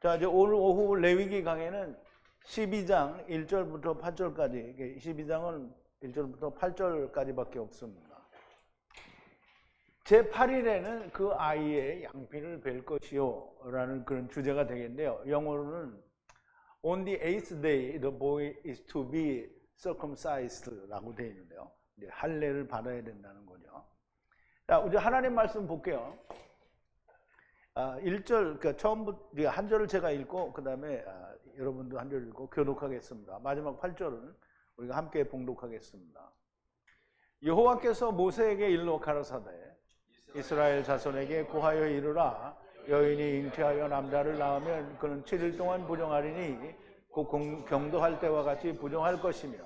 자, 이제 오늘 오후 레위기 강해는 12장 1절부터 8절까지, 12장은 1절부터 8절까지밖에 없습니다. 제8일에는 그 아이의 양피를 벨 것이요 라는 그런 주제가 되겠는데요. 영어로는 On the 8th day the boy is to be circumcised 라고 되어 있는데요. 할례를 받아야 된다는 거죠. 자, 이제 하나님 말씀 볼게요. 1절, 그러니까 처음부터 한 절을 제가 읽고 그 다음에 여러분도 한 절 읽고 교독하겠습니다. 마지막 8절은 우리가 함께 봉독하겠습니다. 여호와께서 모세에게 일러 가라사대 이스라엘 자손에게 고하여 이르라. 여인이 잉태하여 남자를 낳으면 그는 7일 동안 부정하리니 곧 경도할 때와 같이 부정할 것이며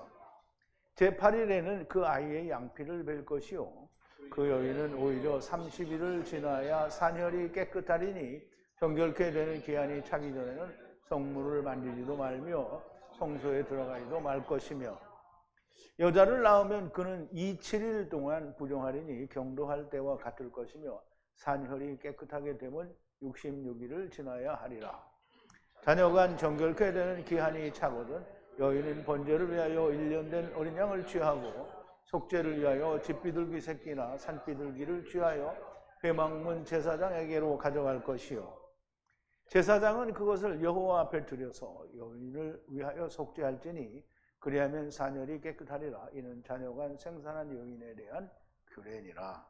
제8일에는 그 아이의 양피를 벨 것이요 그 여인은 오히려 30일을 지나야 산혈이 깨끗하리니 정결케 되는 기한이 차기 전에는 성물을 만지지도 말며 성소에 들어가지도 말 것이며 여자를 낳으면 그는 7일 동안 부정하리니 경도할 때와 같을 것이며 산혈이 깨끗하게 되면 66일을 지나야 하리라. 자녀간 정결케 되는 기한이 차거든 여인은 번제를 위하여 1년 된 어린 양을 취하고 속죄를 위하여 집비둘기 새끼나 산비둘기를 취하여 회막문 제사장에게로 가져갈 것이요 제사장은 그것을 여호와 앞에 드려서 여인을 위하여 속죄할지니 그리하면 산혈이 깨끗하리라. 이는 자녀간 생산한 여인에 대한 규례니라.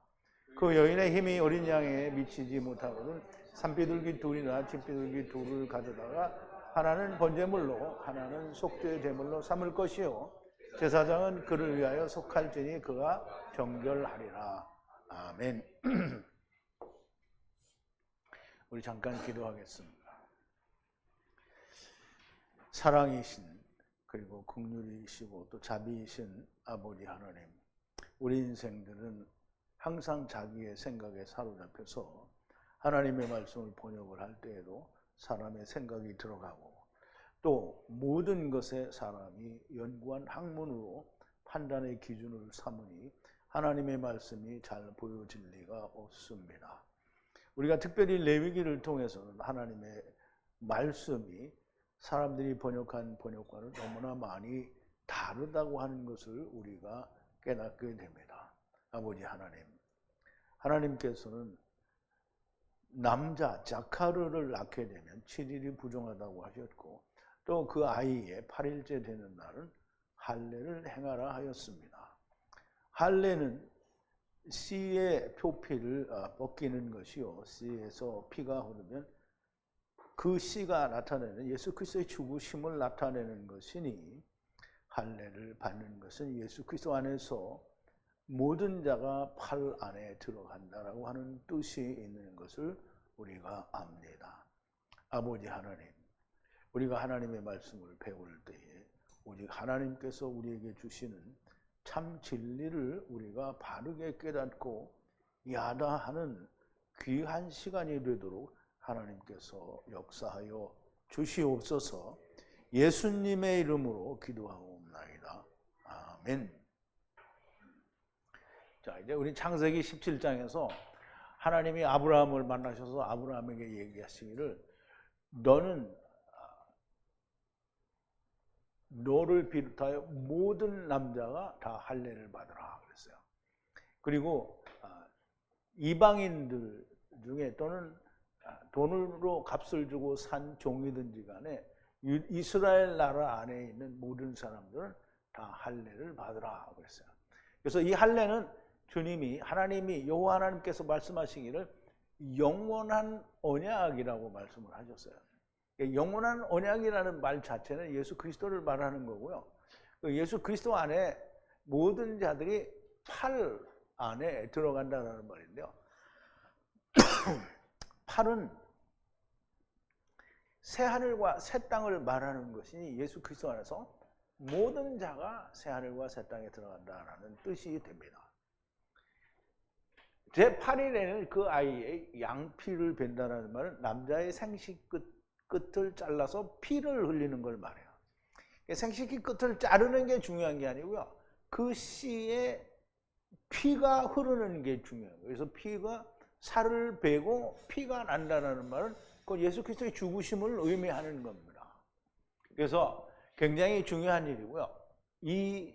그 여인의 힘이 어린 양에 미치지 못하거든 산비둘기 둘이나 집비둘기 둘을 가져다가 하나는 번제물로 하나는 속죄 제물로 삼을 것이요 제사장은 그를 위하여 속할지니 그가 정결하리라. 아멘. 우리 잠깐 기도하겠습니다. 사랑이신 그리고 긍휼이시고 또 자비이신 아버지 하나님, 우리 인생들은 항상 자기의 생각에 사로잡혀서 하나님의 말씀을 번역을 할 때에도 사람의 생각이 들어가고 또 모든 것에 사람이 연구한 학문으로 판단의 기준을 삼으니 하나님의 말씀이 잘 보여질 리가 없습니다. 우리가 특별히 레위기를 통해서는 하나님의 말씀이 사람들이 번역한 번역과는 너무나 많이 다르다고 하는 것을 우리가 깨닫게 됩니다. 아버지 하나님, 하나님께서는 남자 자카르를 낳게 되면 7일이 부정하다고 하셨고 또 그 아이의 8일째 되는 날은 할례를 행하라 하였습니다. 할례는 씨의 표피를 벗기는 것이요 씨에서 피가 흐르면 그 씨가 나타내는 예수 그리스도의 죽으심을 나타내는 것이니 할례를 받는 것은 예수 그리스도 안에서 모든 자가 팔 안에 들어간다라고 하는 뜻이 있는 것을 우리가 압니다. 아버지 하나님, 우리가 하나님의 말씀을 배울 때에 오직 하나님께서 우리에게 주시는 참 진리를 우리가 바르게 깨닫고 야다하는 귀한 시간이 되도록 하나님께서 역사하여 주시옵소서. 예수님의 이름으로 기도하옵나이다. 아멘. 자, 이제 우리 창세기 17장에서 하나님이 아브라함을 만나셔서 아브라함에게 얘기하시기를 너를 비롯하여 모든 남자가 다 할례를 받으라 그랬어요. 그리고 이방인들 중에 또는 돈으로 값을 주고 산 종이든지 간에 이스라엘 나라 안에 있는 모든 사람들은 다 할례를 받으라 그랬어요. 그래서 이 할례는 주님이 하나님이 여호와 하나님께서 말씀하시기를 영원한 언약이라고 말씀을 하셨어요. 영원한 언약이라는 말 자체는 예수 그리스도를 말하는 거고요. 예수 그리스도 안에 모든 자들이 팔 안에 들어간다는 말인데요. 팔은 새 하늘과 새 땅을 말하는 것이니 예수 그리스도 안에서 모든 자가 새 하늘과 새 땅에 들어간다는 뜻이 됩니다. 제8일에는 그 아이의 양피를 벤다는 말은 남자의 생식 끝을 잘라서 피를 흘리는 걸 말해요. 생식기 끝을 자르는 게 중요한 게 아니고요. 그 씨에 피가 흐르는 게 중요해요. 그래서 피가 살을 베고 피가 난다는 말은 그 예수 그리스도의 죽으심을 의미하는 겁니다. 그래서 굉장히 중요한 일이고요. 이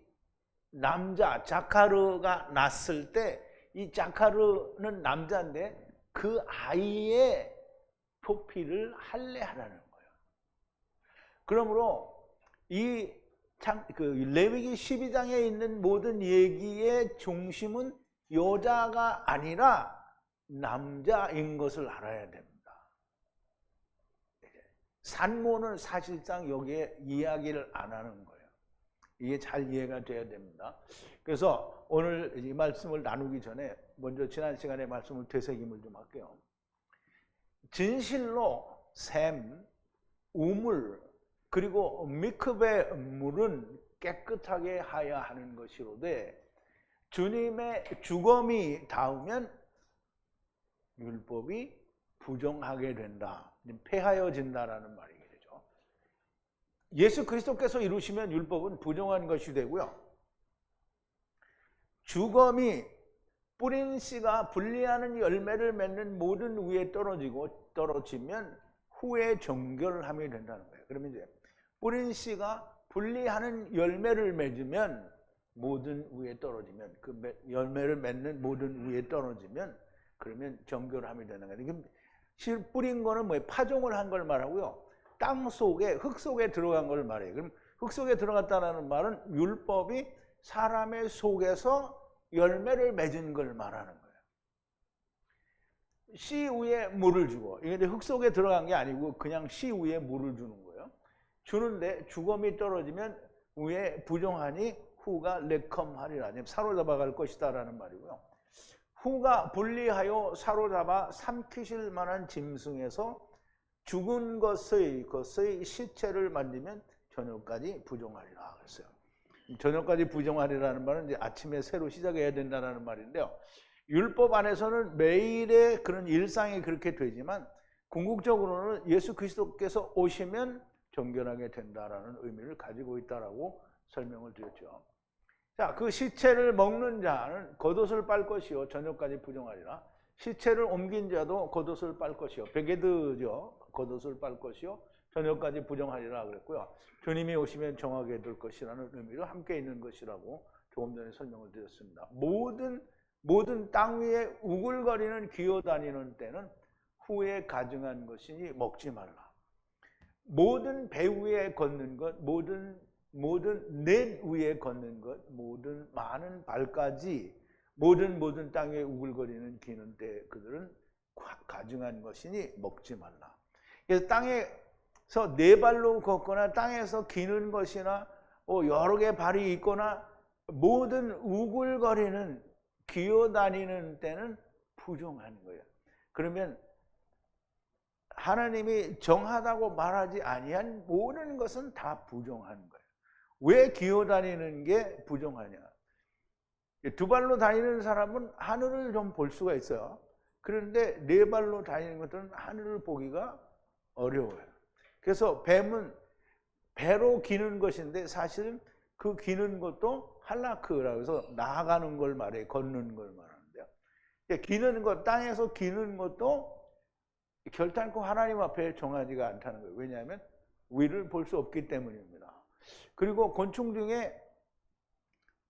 남자 자카르가 낳았을 때 이 자카르는 남자인데 그 아이의 표피를 할례하라는 거예요. 그러므로 이 레위기 12장에 있는 모든 얘기의 중심은 여자가 아니라 남자인 것을 알아야 됩니다. 산모는 사실상 여기에 이야기를 안 하는 거예요. 이게 잘 이해가 돼야 됩니다. 그래서 오늘 이 말씀을 나누기 전에 먼저 지난 시간에 말씀을 되새김을 좀 할게요. 진실로 샘, 우물, 그리고 미크베 물은 깨끗하게 하야 하는 것이로되 주님의 죽음이 닿으면 율법이 부정하게 된다, 폐하여진다라는 말이 되죠. 예수 그리스도께서 이루시면 율법은 부정한 것이 되고요. 죽음이 뿌린 씨가 분리하는 열매를 맺는 모든 위에 떨어지면 후에 정결함이 된다는 거예요. 그러면 이제 뿌린 씨가 분리하는 열매를 맺으면 모든 위에 떨어지면, 그 열매를 맺는 모든 위에 떨어지면 그러면 정결함이 되는 거예요. 실 뿌린 거는 뭐예요? 파종을 한 걸 말하고요. 땅 속에, 흙 속에 들어간 걸 말해요. 그럼 흙 속에 들어갔다는 말은 율법이 사람의 속에서 열매를 맺은 걸 말하는 거예요. 씨 위에 물을 주고, 이게 흙 속에 들어간 게 아니고 그냥 씨 위에 물을 주는 거예요. 주는데 죽음이 떨어지면 위에 부정하니 후가 레컴하리라, 사로잡아 갈 것이다라는 말이고요. 후가 분리하여 사로잡아 삼키실 만한 짐승에서 죽은 것의 시체를 만지면 저녁까지 부정하리라 그랬어요. 저녁까지 부정하리라는 말은 이제 아침에 새로 시작해야 된다는 말인데요. 율법 안에서는 매일의 그런 일상이 그렇게 되지만 궁극적으로는 예수 그리스도께서 오시면 정결하게 된다라는 의미를 가지고 있다라고 설명을 드렸죠. 자, 그 시체를 먹는 자는 겉옷을 빨 것이요 저녁까지 부정하리라. 시체를 옮긴 자도 겉옷을 빨 것이요, 베게드죠. 겉옷을 빨 것이요 저녁까지 부정하리라 그랬고요. 주님이 오시면 정하게 될 것이라는 의미로 함께 있는 것이라고 조금 전에 설명을 드렸습니다. 모든 땅 위에 우글거리는 기어다니는 때는 후에 가증한 것이니 먹지 말라. 모든 배 위에 걷는 것, 모든 넷 위에 걷는 것, 모든 많은 발까지 모든 땅 위에 우글거리는 기는 때 그들은 가증한 것이니 먹지 말라. 그래서 땅에서 네 발로 걷거나 땅에서 기는 것이나 여러 개 발이 있거나 모든 우글거리는 기어다니는 때는 부정한 거예요. 그러면 하나님이 정하다고 말하지 아니한 모든 것은 다 부정한 거예요. 왜 기어다니는 게 부정하냐? 두 발로 다니는 사람은 하늘을 좀 볼 수가 있어요. 그런데 네 발로 다니는 것들은 하늘을 보기가 어려워요. 그래서 뱀은 배로 기는 것인데 사실은 그 기는 것도 할라크라고 해서 나아가는 걸 말해요. 걷는 걸 말하는데요. 기는 것, 땅에서 기는 것도 결단코 하나님 앞에 정하지가 않다는 거예요. 왜냐하면 위를 볼 수 없기 때문입니다. 그리고 곤충 중에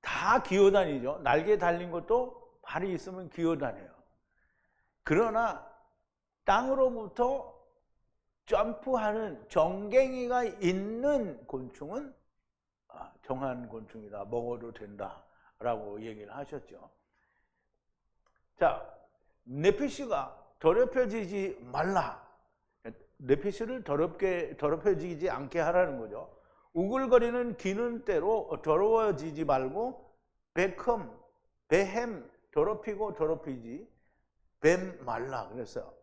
다 기어다니죠. 날개 달린 것도 발이 있으면 기어다녀요. 그러나 땅으로부터 점프하는 정갱이가 있는 곤충은 정한 곤충이다, 먹어도 된다라고 얘기를 하셨죠. 자, 네피시가 더럽혀지지 말라. 네피시를 더럽혀지지 않게 하라는 거죠. 우글거리는 기는 때로 더러워지지 말고 베햄 더럽히고 더럽히지 뱀 말라 그랬어요.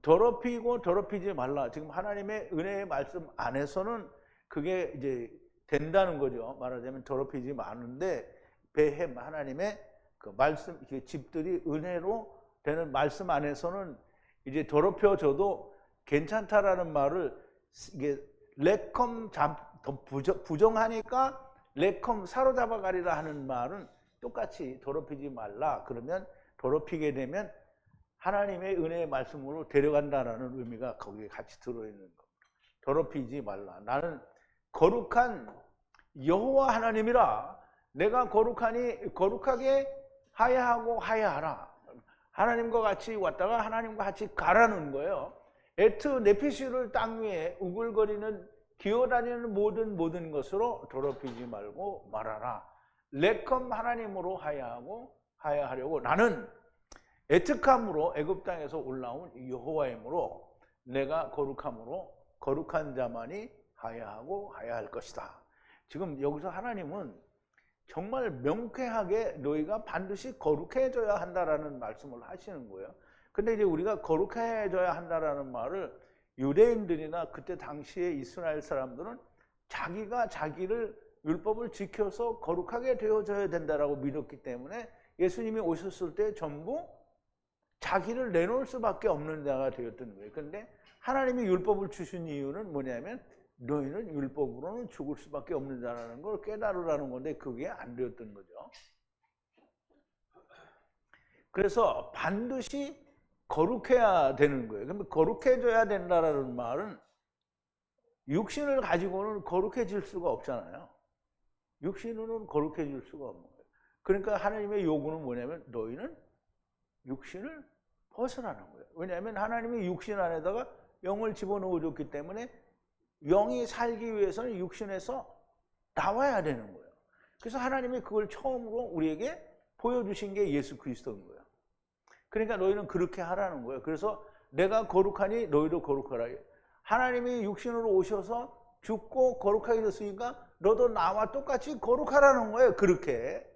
더럽히고 더럽히지 말라. 지금 하나님의 은혜의 말씀 안에서는 그게 이제 된다는 거죠. 말하자면 더럽히지 마는데 베햄 하나님의 그 말씀 집들이 은혜로 되는 말씀 안에서는 이제 더럽혀져도 괜찮다라는 말을 이게 레컴 부정하니까 레컴 사로잡아 가리라 하는 말은 똑같이 더럽히지 말라. 그러면 더럽히게 되면 하나님의 은혜의 말씀으로 데려간다라는 의미가 거기에 같이 들어있는 겁니다. 더럽히지 말라. 나는 거룩한 여호와 하나님이라. 내가 거룩하니 거룩하게 하야하고 하야하라. 하나님과 같이 왔다가 하나님과 같이 가라는 거예요. 에트 네피시를 땅 위에 우글거리는 기어다니는 모든 것으로 더럽히지 말고 말하라. 레컴 하나님으로 하야하고 하야하려고. 나는 애특함으로 애굽 땅에서 올라온 여호와이므로 내가 거룩함으로 거룩한 자만이 하야하고 하야할 것이다. 지금 여기서 하나님은 정말 명쾌하게 너희가 반드시 거룩해져야 한다라는 말씀을 하시는 거예요. 근데 이제 우리가 거룩해져야 한다라는 말을 유대인들이나 그때 당시에 이스라엘 사람들은 자기가 자기를 율법을 지켜서 거룩하게 되어져야 된다라고 믿었기 때문에 예수님이 오셨을 때 전부 자기를 내놓을 수밖에 없는 자가 되었던 거예요. 그런데 하나님이 율법을 주신 이유는 뭐냐면 너희는 율법으로는 죽을 수밖에 없는 자라는 걸 깨달으라는 건데 그게 안 되었던 거죠. 그래서 반드시 거룩해야 되는 거예요. 그러면 거룩해져야 된다라는 말은 육신을 가지고는 거룩해질 수가 없잖아요. 육신으로는 거룩해질 수가 없는 거예요. 그러니까 하나님의 요구는 뭐냐면 너희는 육신을 벗어나는 거예요. 왜냐하면 하나님이 육신 안에다가 영을 집어넣어 줬기 때문에 영이 살기 위해서는 육신에서 나와야 되는 거예요. 그래서 하나님이 그걸 처음으로 우리에게 보여주신 게 예수 그리스도인 거예요. 그러니까 너희는 그렇게 하라는 거예요. 그래서 내가 거룩하니 너희도 거룩하라. 하나님이 육신으로 오셔서 죽고 거룩하게 됐으니까 너도 나와 똑같이 거룩하라는 거예요. 그렇게.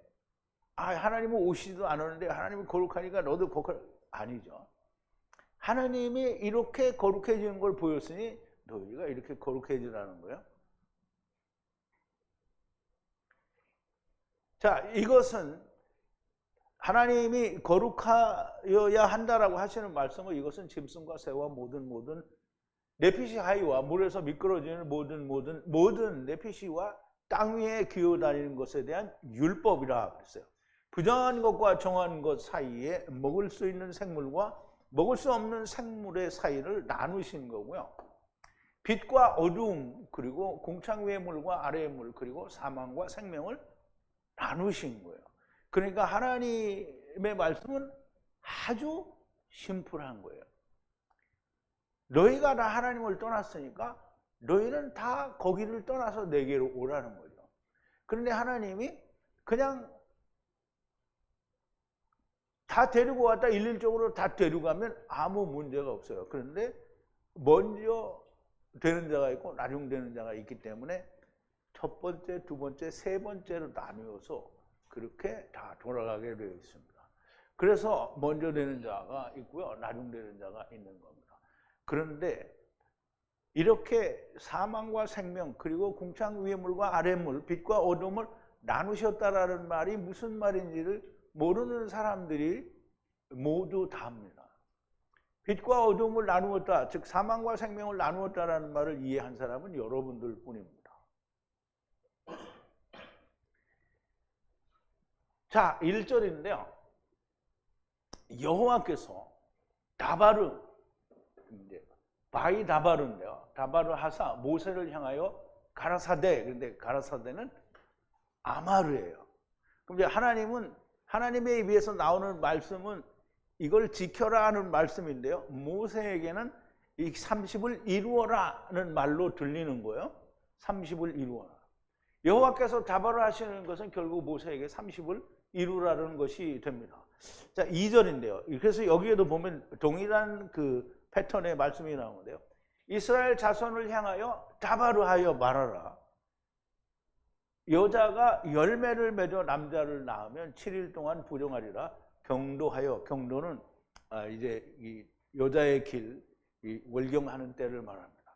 하나님은 오시지도 않았는데 하나님이 거룩하니까 너도 거룩하라. 아니죠. 하나님이 이렇게 거룩해지는 걸 보였으니 너희가 이렇게 거룩해지라는 거예요. 자, 이것은 하나님이 거룩하여야 한다라고 하시는 말씀은 이것은 짐승과 새와 모든 네피시 하이와 물에서 미끄러지는 모든 네피시와 땅 위에 기어다니는 것에 대한 율법이라 그랬어요. 부정한 것과 정한 것 사이에 먹을 수 있는 생물과 먹을 수 없는 생물의 사이를 나누신 거고요. 빛과 어두움, 그리고 궁창 위의 물과 아래의 물, 그리고 사망과 생명을 나누신 거예요. 그러니까 하나님의 말씀은 아주 심플한 거예요. 너희가 다 하나님을 떠났으니까 너희는 다 거기를 떠나서 내게로 오라는 거죠. 그런데 하나님이 그냥 다 데리고 왔다 일률적으로 다 데려가면 아무 문제가 없어요. 그런데 먼저 되는 자가 있고 나중 되는 자가 있기 때문에 첫 번째, 두 번째, 세 번째로 나누어서 그렇게 다 돌아가게 되어 있습니다. 그래서 먼저 되는 자가 있고요, 나중 되는 자가 있는 겁니다. 그런데 이렇게 사망과 생명, 그리고 궁창 위의 물과 아래 물, 빛과 어둠을 나누셨다라는 말이 무슨 말인지를 모르는 사람들이 모두 다 합니다. 빛과 어둠을 나누었다, 즉 사망과 생명을 나누었다라는 말을 이해한 사람은 여러분들 뿐입니다. 자, 1절인데요. 여호와께서 다바르, 바이 다바르인데요. 다바르 하사 모세를 향하여 가라사대, 그런데 가라사대는 아마르예요. 그럼 이제 하나님은 하나님의 입에서 나오는 말씀은 이걸 지켜라 하는 말씀인데요. 모세에게는 이 30을 이루어라는 말로 들리는 거예요. 30을 이루어라. 여호와께서 다바르 하시는 것은 결국 모세에게 30을 이루라는 것이 됩니다. 자, 2절인데요. 그래서 여기에도 보면 동일한 그 패턴의 말씀이 나오는데요. 이스라엘 자손을 향하여 다바르하여 말하라. 여자가 열매를 맺어 남자를 낳으면 7일 동안 부정하리라. 경도하여, 경도는 이제 이 여자의 길, 이 월경하는 때를 말합니다.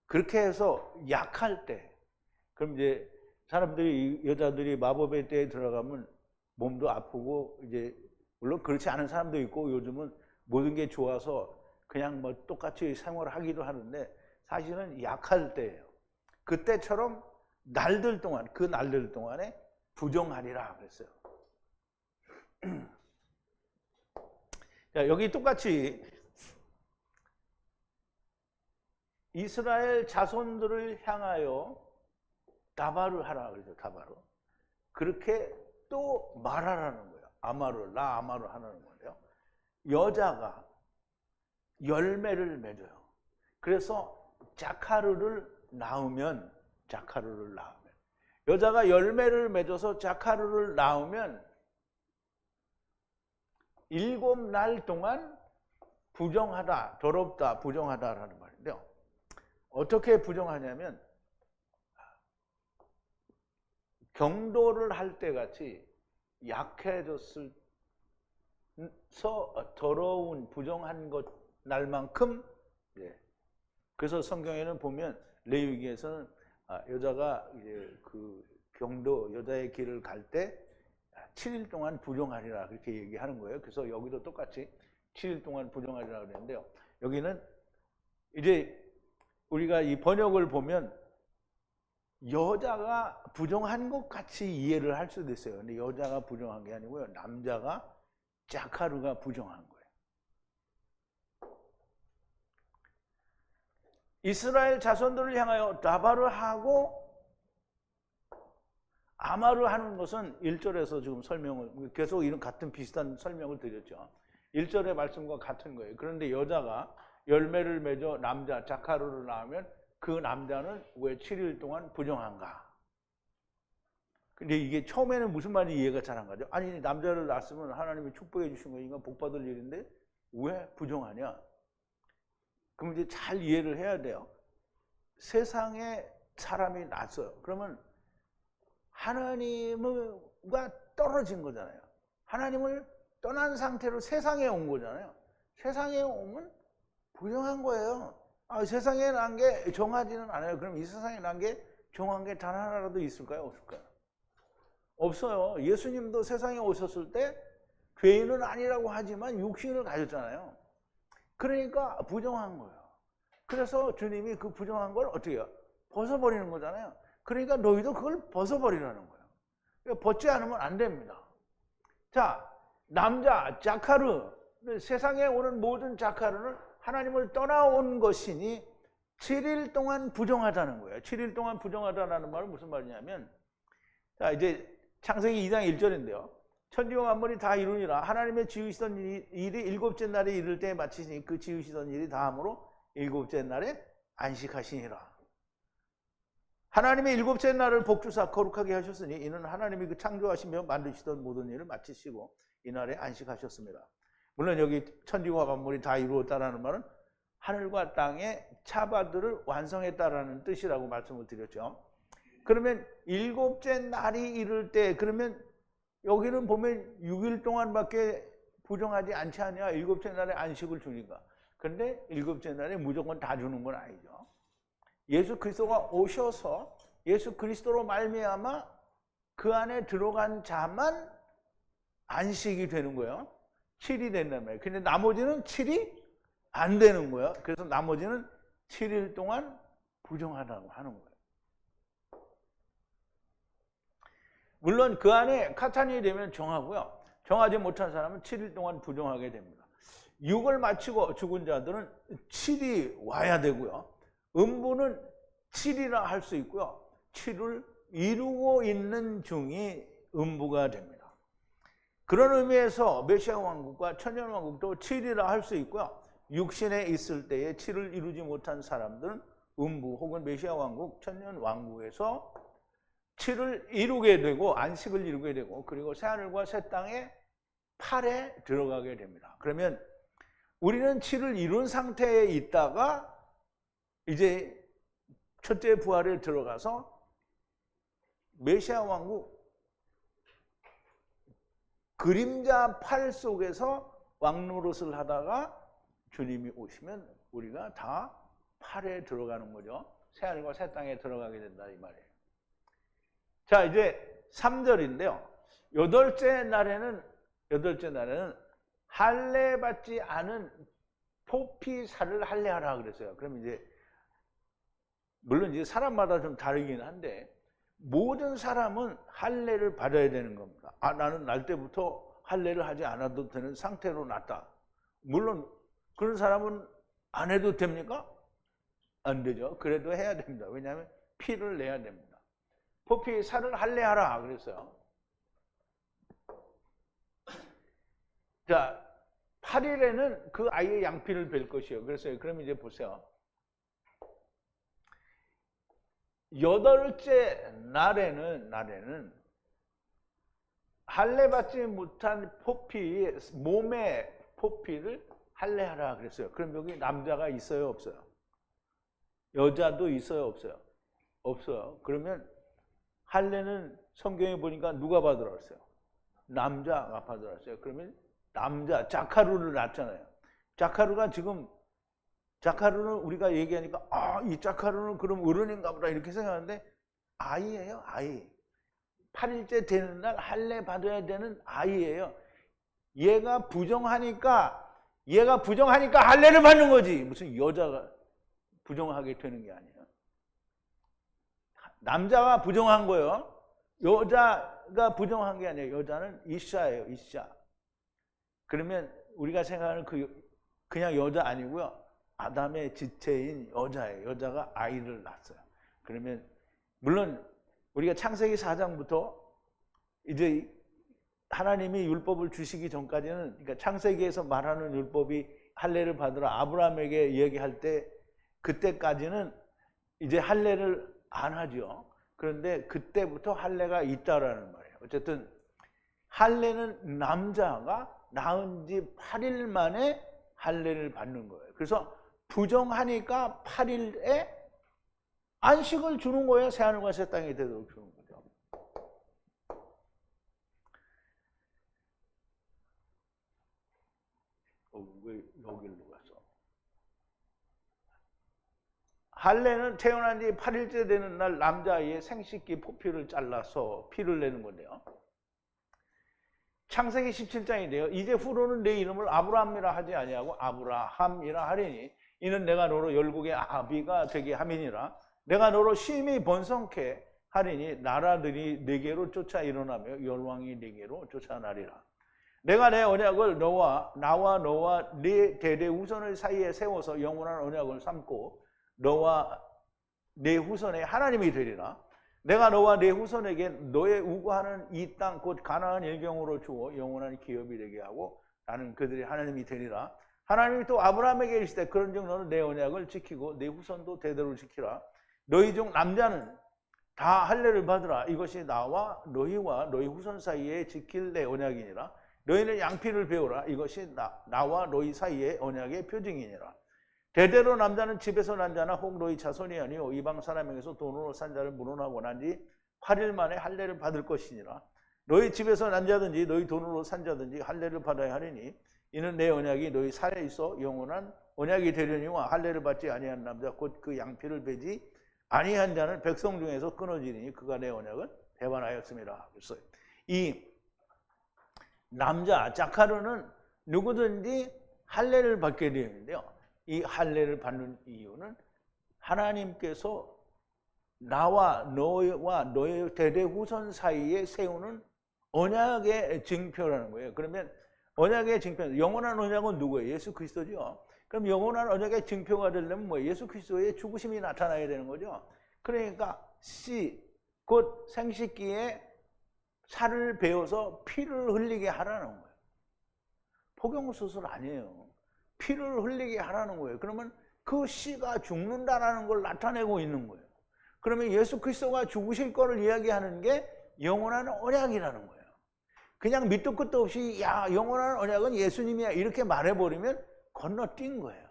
그렇게 해서 약할 때, 그럼 이제 사람들이, 여자들이 마법의 때에 들어가면 몸도 아프고, 이제 물론 그렇지 않은 사람도 있고, 요즘은 모든 게 좋아서 그냥 뭐 똑같이 생활하기도 하는데 사실은 약할 때예요. 그때처럼 날들 동안, 그 날들 동안에 부정하리라 그랬어요. 자, 여기 똑같이 이스라엘 자손들을 향하여 다바를 하라 그러죠. 다바로. 그렇게 또 말하라는 거예요. 아마를, 아마를 하라는 건데요. 여자가 열매를 맺어요. 그래서 자카르를 낳으면, 여자가 열매를 맺어서 자카르를 낳으면 7날 동안 부정하다, 더럽다, 부정하다라는 말인데요. 어떻게 부정하냐면 경도를 할 때 같이 약해졌을 더러운 부정한 것 날만큼, 그래서 성경에는 보면 레위기에서는 여자가 이제 그 경도 여자의 길을 갈 때 7일 동안 부정하리라 그렇게 얘기하는 거예요. 그래서 여기도 똑같이 7일 동안 부정하리라 그랬는데요. 여기는 이제 우리가 이 번역을 보면 여자가 부정한 것 같이 이해를 할 수도 있어요. 근데 여자가 부정한 게 아니고요. 남자가 자카르가 부정한 거예요. 이스라엘 자손들을 향하여 다바를 하고 아마를 하는 것은 1절에서 지금 설명을 계속 이런 같은 비슷한 설명을 드렸죠. 1절의 말씀과 같은 거예요. 그런데 여자가 열매를 맺어 남자 자카르를 낳으면 그 남자는 왜 7일 동안 부정한가? 근데 이게 처음에는 무슨 말인지 이해가 잘 안 가죠. 아니 남자를 낳았으면 하나님이 축복해 주신 거니까 복 받을 일인데 왜 부정하냐? 그럼 이제 잘 이해를 해야 돼요. 세상에 사람이 낳았어요. 그러면 하나님과 떨어진 거잖아요. 하나님을 떠난 상태로 세상에 온 거잖아요. 세상에 오면 부정한 거예요. 세상에 난 게 정하지는 않아요. 그럼 이 세상에 난 게 정한 게 단 하나라도 있을까요? 없을까요? 없어요. 예수님도 세상에 오셨을 때 죄인은 아니라고 하지만 육신을 가졌잖아요. 그러니까 부정한 거예요. 그래서 주님이 그 부정한 걸 어떻게 해요? 벗어버리는 거잖아요. 그러니까 너희도 그걸 벗어버리라는 거예요. 그러니까 벗지 않으면 안 됩니다. 자, 남자 자카르, 세상에 오는 모든 자카르는 하나님을 떠나온 것이니 7일 동안 부정하다는 거예요. 7일 동안 부정하다는 말은 무슨 말이냐면, 자, 이제 창세기 2장 1절인데요. 천지와 만물이 다 이루니라. 하나님의 지으시던 일이 7째 날에 이를 때에 마치시니 그 지으시던 일이 다함으로 7째 날에 안식하시니라. 하나님의 7째 날을 복주사 거룩하게 하셨으니 이는 하나님이 그 창조하시며 만드시던 모든 일을 마치시고 이날에 안식하셨습니다. 물론 여기 천지와 만물이 다 이루었다라는 말은 하늘과 땅의 차바들을 완성했다라는 뜻이라고 말씀을 드렸죠. 그러면 7째 날이 이를 때, 그러면 여기는 보면 6일 동안밖에 부정하지 않지 않냐? 7째 날에 안식을 주니까. 근데 7째 날에 무조건 다 주는 건 아니죠. 예수 그리스도가 오셔서 예수 그리스도로 말미암아 그 안에 들어간 자만 안식이 되는 거예요. 7이 된단 말이에요. 근데 나머지는 7이 안 되는 거예요. 그래서 나머지는 7일 동안 부정하다고 하는 거예요. 물론 그 안에 카탄이 되면 정하고요. 정하지 못한 사람은 7일 동안 부정하게 됩니다. 6을 마치고 죽은 자들은 7이 와야 되고요. 음부는 7이라 할 수 있고요. 7을 이루고 있는 중이 음부가 됩니다. 그런 의미에서 메시아 왕국과 천년 왕국도 7이라 할 수 있고요. 육신에 있을 때에 7을 이루지 못한 사람들은 음부 혹은 메시아 왕국, 천년 왕국에서 7을 이루게 되고 안식을 이루게 되고 그리고 새하늘과 새 땅의 8에 들어가게 됩니다. 그러면 우리는 7을 이룬 상태에 있다가 이제 첫째 부활에 들어가서 메시아 왕국 그림자 8 속에서 왕노릇을 하다가 주님이 오시면 우리가 다 8에 들어가는 거죠. 새하늘과 새 땅에 들어가게 된다 이 말이에요. 자, 이제 3절인데요. 여덟째 날에는 할례 받지 않은 포피살을 할례하라 그랬어요. 그럼 이제 물론 이제 사람마다 좀 다르긴 한데 모든 사람은 할례를 받아야 되는 겁니다. 나는 날 때부터 할례를 하지 않아도 되는 상태로 났다. 물론 그런 사람은 안 해도 됩니까? 안 되죠. 그래도 해야 됩니다. 왜냐하면 피를 내야 됩니다. 포피 살을 할례하라 그랬어요. 자, 8일에는 그 아이의 양피를 뵐 것이요. 그래서 그럼 이제 보세요. 8일째 날에는 할례받지 못한 포피, 몸의 포피를 할례하라 그랬어요. 그럼 여기 남자가 있어요, 없어요? 여자도 있어요, 없어요? 없어요. 그러면 할례는 성경에 보니까 누가 받으라 그랬어요? 남자가 받으라 그랬어요. 그러면 남자, 자카루를 낳잖아요. 자카루는 우리가 얘기하니까 이 자카루는 그럼 어른인가 보다 이렇게 생각하는데 아이예요, 아이. 8일째 되는 날 할례 받아야 되는 아이예요. 얘가 부정하니까 할례를 받는 거지. 무슨 여자가 부정하게 되는 게 아니에요. 남자가 부정한 거예요. 여자가 부정한 게 아니에요. 여자는 이샤예요, 이샤. 그러면 우리가 생각하는 그냥 여자 아니고요. 아담의 지체인 여자예요. 여자가 아이를 낳았어요. 그러면 물론 우리가 창세기 4장부터 이제 하나님이 율법을 주시기 전까지는, 그러니까 창세기에서 말하는 율법이 할례를 받으라 아브라함에게 얘기할 때 그때까지는 이제 할례를 안 하죠. 그런데 그때부터 할례가 있다라는 말이에요. 어쨌든 할례는 남자가 낳은 지 8일 만에 할례를 받는 거예요. 그래서 부정하니까 8일에 안식을 주는 거예요. 새하늘과 새 땅이 되도록 주는 거죠. 왜 여기로 갔어? 할례는 태어난 지 8일째 되는 날 남자아이의 생식기 포피를 잘라서 피를 내는 건데요. 창세기 17장인데요. 이제 후로는 내 이름을 아브라함이라 하지 아니하고 아브라함이라 하리니 이는 내가 너로 열국의 아비가 되게 함이니라. 내가 너로 심히 번성케 하리니 나라들이 네게로 쫓아 일어나며 열왕이 네게로 쫓아나리라. 내가 내 언약을 나와 너와 네 대대 후손의 사이에 세워서 영원한 언약을 삼고 너와 네 후손의 하나님이 되리라. 내가 너와 네 후손에게 너의 우고하는 이 땅 곧 가나안 일경으로 주어 영원한 기업이 되게 하고 나는 그들의 하나님이 되리라. 하나님이 또 아브라함에게 이르시되 그런즉 너는 내 언약을 지키고 네 후손도 대대로 지키라. 너희 중 남자는 다 할례를 받으라. 이것이 나와 너희와 너희 후손 사이에 지킬 내 언약이니라. 너희는 양피를 배우라. 이것이 나와 너희 사이의 언약의 표징이니라. 대대로 남자는 집에서 난 자나 혹 너희 자손이 아니요 이방 사람에게서 돈으로 산 자를 문혼하고 난 지 8일 만에 할례를 받을 것이니라. 너희 집에서 난 자든지 너희 돈으로 산 자든지 할례를 받아야 하리니 이는 내 언약이 너희 살에 있어 영원한 언약이 되려니와 할례를 받지 아니한 남자 곧 그 양피를 베지 아니한 자는 백성 중에서 끊어지리니 그가 내 언약을 배반하였습니다. 그래서 이 남자 자카르는 누구든지 할례를 받게 되는데요. 이 할례를 받는 이유는 하나님께서 나와 너와 너의 대대 후손 사이에 세우는 언약의 증표라는 거예요. 그러면 언약의 증표, 영원한 언약은 누구예요? 예수 그리스도죠. 그럼 영원한 언약의 증표가 되려면 뭐예요? 예수 그리스도의 죽으심이 나타나야 되는 거죠. 그러니까 곧 생식기에 살을 베어서 피를 흘리게 하라는 거예요. 포경수술 아니에요. 피를 흘리게 하라는 거예요. 그러면 그 씨가 죽는다라는 걸 나타내고 있는 거예요. 그러면 예수 그리스도가 죽으실 거를 이야기하는 게 영원한 언약이라는 거예요. 그냥 밑도 끝도 없이 영원한 언약은 예수님이야 이렇게 말해버리면 건너뛴 거예요.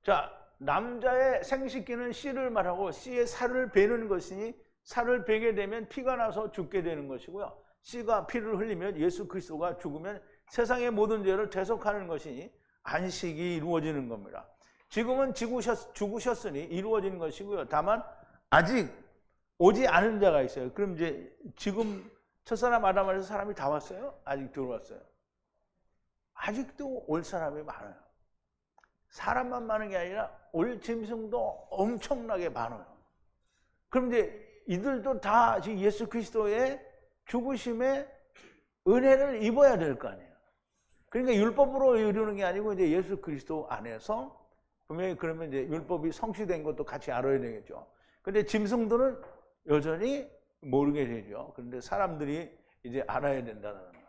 자, 남자의 생식기는 씨를 말하고 씨의 살을 베는 것이니 살을 베게 되면 피가 나서 죽게 되는 것이고요. 씨가 피를 흘리면 예수 그리스도가 죽으면 세상의 모든 죄를 대속하는 것이니 안식이 이루어지는 겁니다. 지금은 죽으셨으니 이루어진 것이고요. 다만 아직 오지 않은 자가 있어요. 그럼 이제 지금 첫사람 아담에서 사람이 다 왔어요? 아직 들어왔어요? 아직도 올 사람이 많아요. 사람만 많은 게 아니라 올 짐승도 엄청나게 많아요. 그럼 이제 이들도 다 지금 예수 그리스도의 죽으심의 은혜를 입어야 될 거 아니에요. 그러니까 율법으로 이루는 게 아니고 이제 예수 그리스도 안에서 분명히 그러면 이제 율법이 성취된 것도 같이 알아야 되겠죠. 근데 짐승들은 여전히 모르게 되죠. 그런데 사람들이 이제 알아야 된다는 거예요.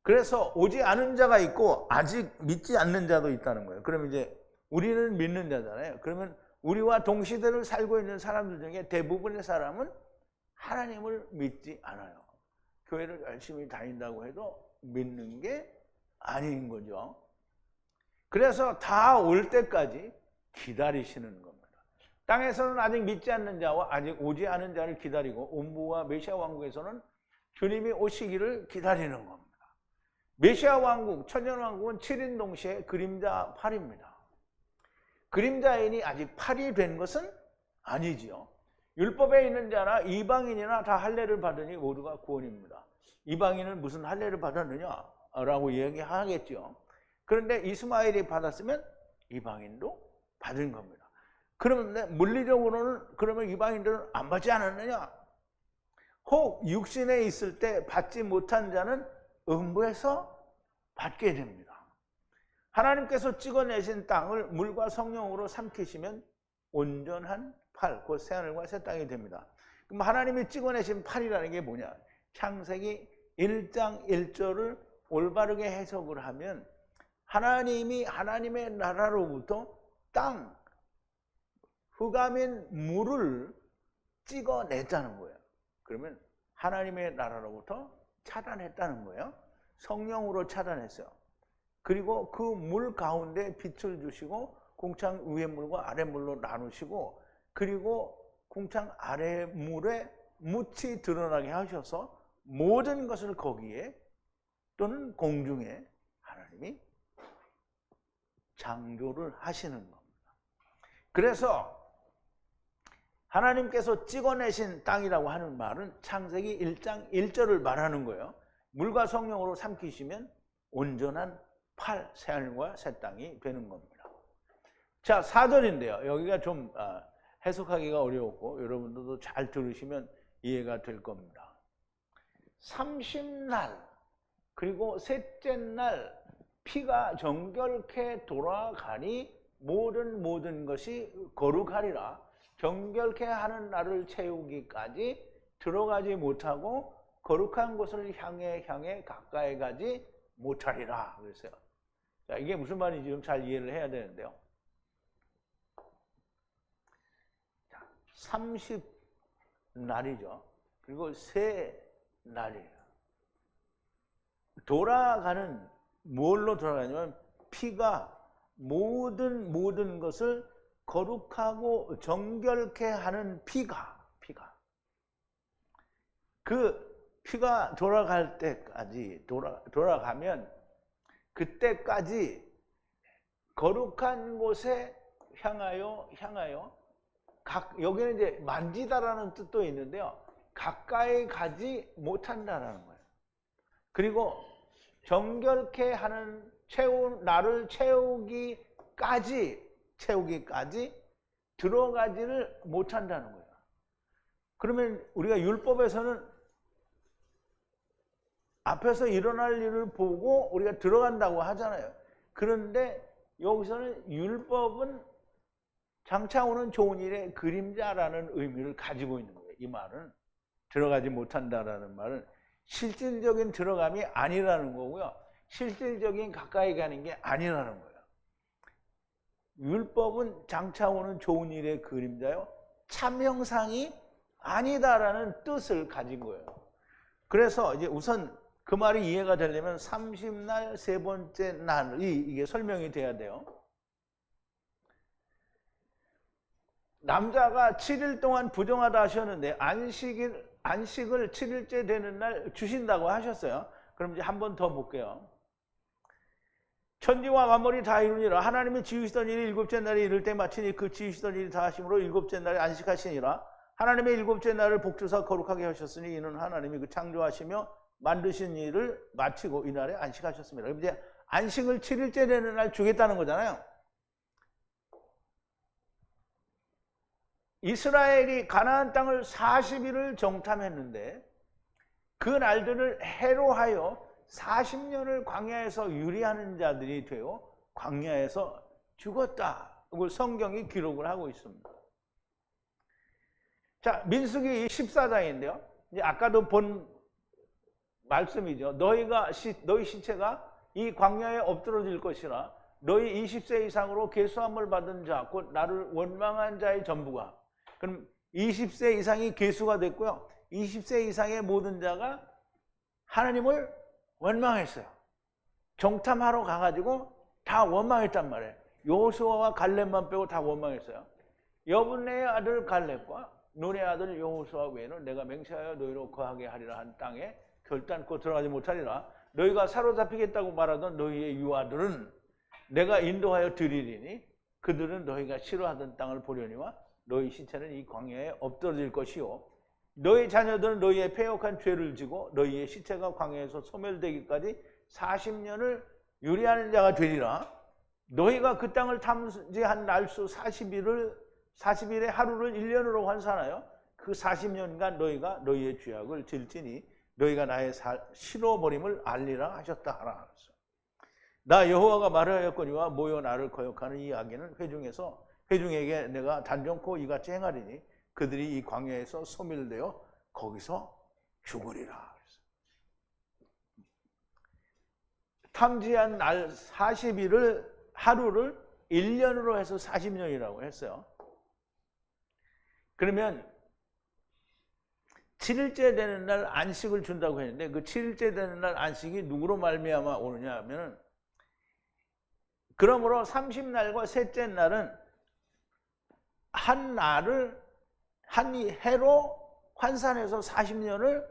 그래서 오지 않은 자가 있고 아직 믿지 않는 자도 있다는 거예요. 그러면 이제 우리는 믿는 자잖아요. 그러면 우리와 동시대를 살고 있는 사람들 중에 대부분의 사람은 하나님을 믿지 않아요. 교회를 열심히 다닌다고 해도 믿는 게 아닌 거죠. 그래서 다 올 때까지 기다리시는 겁니다. 땅에서는 아직 믿지 않는 자와 아직 오지 않은 자를 기다리고 음부와 메시아 왕국에서는 주님이 오시기를 기다리는 겁니다. 메시아 왕국, 천년 왕국은 7인 동시에 그림자 8입니다. 그림자인이 아직 8이 된 것은 아니지요. 율법에 있는 자나 이방인이나 다 할례를 받으니 모두가 구원입니다. 이방인은 무슨 할례를 받았느냐라고 이야기하겠죠. 그런데 이스마엘이 받았으면 이방인도 받은 겁니다. 그런데 물리적으로는 그러면 이방인들은 안 받지 않았느냐? 혹 육신에 있을 때 받지 못한 자는 음부에서 받게 됩니다. 하나님께서 찍어내신 땅을 물과 성령으로 삼키시면 온전한 팔, 곧 새하늘과 새 땅이 됩니다. 그럼 하나님이 찍어내신 팔이라는 게 뭐냐? 창세기 1장 1절을 올바르게 해석을 하면 하나님이 하나님의 나라로부터 땅, 흑암인 물을 찍어냈다는 거예요. 그러면 하나님의 나라로부터 차단했다는 거예요. 성령으로 차단했어요. 그리고 그 물 가운데 빛을 주시고 궁창 위의 물과 아래 물로 나누시고 그리고 궁창 아래 물에 묻히 드러나게 하셔서 모든 것을 거기에 또는 공중에 하나님이 창조를 하시는 겁니다. 그래서 하나님께서 찍어내신 땅이라고 하는 말은 창세기 1장 1절을 말하는 거예요. 물과 성령으로 삼키시면 온전한 팔, 새하늘과 새 땅이 되는 겁니다. 자, 4절인데요. 여기가 좀 해석하기가 어려웠고 여러분들도 잘 들으시면 이해가 될 겁니다. 30날 그리고 셋째 날 피가 정결케 돌아가니 모든 것이 거룩하리라. 정결케 하는 날을 채우기까지 들어가지 못하고 거룩한 곳을 향해 가까이 가지 못하리라 그랬어요. 자, 이게 무슨 말인지 좀 잘 이해를 해야 되는데요. 30날이죠. 그리고 세 날이에요. 돌아가는 뭘로 돌아가냐면 피가 모든 것을 거룩하고 정결케 하는 피가 그 피가 돌아갈 때까지 돌아가면 그때까지 거룩한 곳에 향하여 여기는 이제 만지다라는 뜻도 있는데요. 가까이 가지 못한다라는 거예요. 그리고 정결케 하는 나를 채우기까지 들어가지를 못한다는 거예요. 그러면 우리가 율법에서는 앞에서 일어날 일을 보고 우리가 들어간다고 하잖아요. 그런데 여기서는 율법은 장차 오는 좋은 일의 그림자라는 의미를 가지고 있는 거예요. 이 말은 들어가지 못한다라는 말은 실질적인 들어감이 아니라는 거고요. 실질적인 가까이 가는 게 아니라는 거예요. 율법은 장차 오는 좋은 일의 그림자요. 참 형상이 아니다라는 뜻을 가진 거예요. 그래서 이제 우선 그 말이 이해가 되려면 30날 세 번째 날이 이게 설명이 돼야 돼요. 남자가 7일 동안 부정하다 하셨는데 안식을 7일째 되는 날 주신다고 하셨어요. 그럼 이제 한 번 더 볼게요. 천지와 만물이 다 이루니라. 하나님이 지으시던 일이 일곱째 날에 이를 때 마치니 그 지으시던 일이 다 하심으로 일곱째 날에 안식하시니라. 하나님의 일곱째 날을 복주사 거룩하게 하셨으니 이는 하나님이 그 창조하시며 만드신 일을 마치고 이날에 안식하셨습니다. 그럼 이제 안식을 7일째 되는 날 주겠다는 거잖아요. 이스라엘이 가나안 땅을 40일을 정탐했는데 그 날들을 해로하여 40년을 광야에서 유리하는 자들이 되어 광야에서 죽었다. 이걸 성경이 기록을 하고 있습니다. 자, 민수기 14장인데요. 이제 아까도 본 말씀이죠. 너희 시체가 이 광야에 엎드러질 것이라 너희 20세 이상으로 계수함을 받은 자, 곧 나를 원망한 자의 전부가. 그럼 20세 이상이 계수가 됐고요. 20세 이상의 모든 자가 하나님을 원망했어요. 정탐하러 가가지고 다 원망했단 말이에요. 여호수아와 갈렙만 빼고 다 원망했어요. 여분네의 아들 갈렙과 눈의 아들 여호수아 외에는 내가 맹세하여 너희로 거하게 하리라 한 땅에 결단코 들어가지 못하리라. 너희가 사로잡히겠다고 말하던 너희의 유아들은 내가 인도하여 드리리니 그들은 너희가 싫어하던 땅을 보려니와 너희 시체는 이 광야에 엎드러질 것이요 너희 자녀들은 너희의 패역한 죄를 지고 너희의 시체가 광야에서 소멸되기까지 40년을 유리하는 자가 되리라. 너희가 그 땅을 탐지한 날수 40일의 하루를 1년으로 환산하여 그 40년간 너희가 너희의 죄악을 질지니 너희가 나의 실어버림을 알리라 하셨다 하라. 나 여호와가 말하였거니와 모여 나를 거역하는 이 악인은 회중에게 내가 단정코 이같이 행하리니 그들이 이 광야에서 소멸되어 거기서 죽으리라. 탐지한 날 40일을 하루를 1년으로 해서 40년이라고 했어요. 그러면 7일째 되는 날 안식을 준다고 했는데 그 7일째 되는 날 안식이 누구로 말미암아 오느냐 하면 그러므로 30날과 셋째 날은 한 날을 한 해로 환산해서 40년을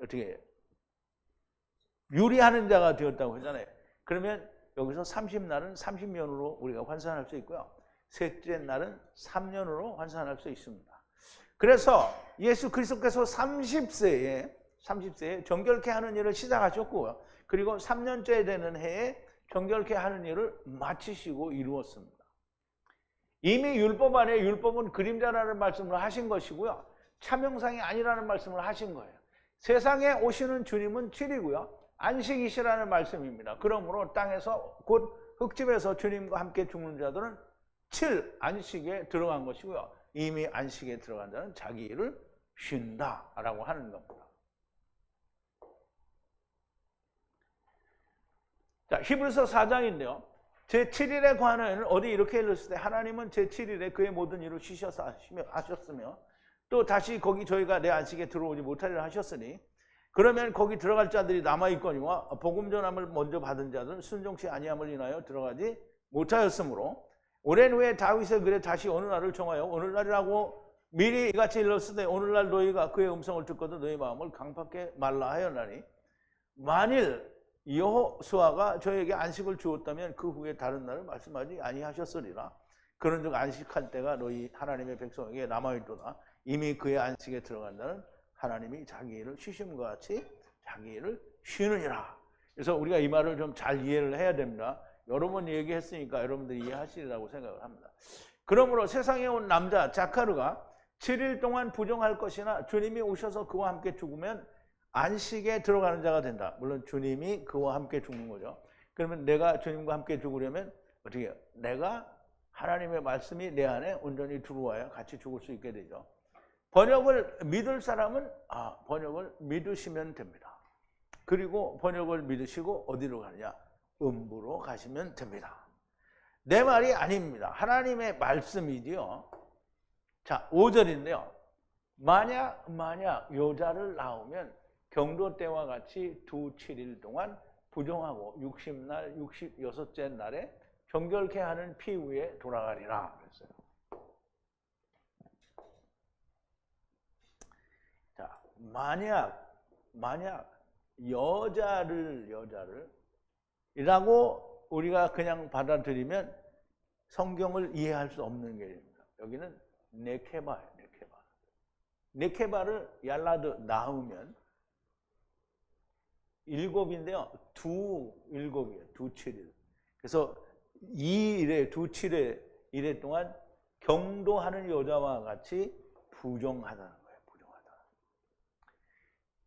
어떻게 유리하는 자가 되었다고 했잖아요. 그러면 여기서 30날은 30년으로 우리가 환산할 수 있고요. 셋째 날은 3년으로 환산할 수 있습니다. 그래서 예수 그리스도께서 30세에 정결케 하는 일을 시작하셨고요. 그리고 3년째 되는 해에 정결케 하는 일을 마치시고 이루었습니다. 이미 율법 안에 율법은 그림자라는 말씀을 하신 것이고요. 참형상이 아니라는 말씀을 하신 거예요. 세상에 오시는 주님은 7이고요. 안식이시라는 말씀입니다. 그러므로 땅에서 곧 흙집에서 주님과 함께 죽는 자들은 7 안식에 들어간 것이고요. 이미 안식에 들어간 자는 자기 일을 쉰다라고 하는 겁니다. 자, 히브리서 4장인데요. 제7일에 관하여는 어디 이렇게 읽었을 때 하나님은 제7일에 그의 모든 일을 쉬셔서 하셨으며 또 다시 거기 저희가 내 안식에 들어오지 못하리라 하셨으니 그러면 거기 들어갈 자들이 남아있거니와 복음 전함을 먼저 받은 자들은 순종치 아니함을 인하여 들어가지 못하였으므로 오랜 후에 다윗의 글에 다시 어느 날을 정하여 오늘날이라고 미리 이같이 일렀을 때 오늘날 너희가 그의 음성을 듣거든 너희 마음을 강팍게 말라 하였나니 만일 여호수아가 저에게 안식을 주었다면 그 후에 다른 날을 말씀하지 아니하셨으리라. 그런즉 안식할 때가 너희 하나님의 백성에게 남아있도다. 이미 그의 안식에 들어간 자는 하나님이 자기 일을 쉬심과 같이 자기 일을 쉬느니라. 그래서 우리가 이 말을 좀 잘 이해를 해야 됩니다. 여러 번 얘기했으니까 여러분들이 이해하시리라고 생각을 합니다. 그러므로 세상에 온 남자 자카르가 7일 동안 부정할 것이나 주님이 오셔서 그와 함께 죽으면 안식에 들어가는 자가 된다. 물론 주님이 그와 함께 죽는 거죠. 그러면 내가 주님과 함께 죽으려면 어떻게 해요? 내가 하나님의 말씀이 내 안에 온전히 들어와야 같이 죽을 수 있게 되죠. 번역을 믿을 사람은 번역을 믿으시면 됩니다. 그리고 번역을 믿으시고 어디로 가느냐? 음부로 가시면 됩니다. 내 말이 아닙니다. 하나님의 말씀이지요. 자, 5절인데요. 만약 여자를 낳으면 경도 때와 같이 두 7일 동안 부정하고 60날 66째 날에 정결케 하는 피후에 돌아가리라 그랬어요. 자, 만약 여자를 이라고 우리가 그냥 받아들이면 성경을 이해할 수 없는 게입니다. 여기는 네케바예요. 네케바를 얄라드 낳으면 7인데요. 두 7이에요. 두 7일. 그래서 두 7의 1회 동안 경도하는 여자와 같이 부정하다는 거예요. 부정하다.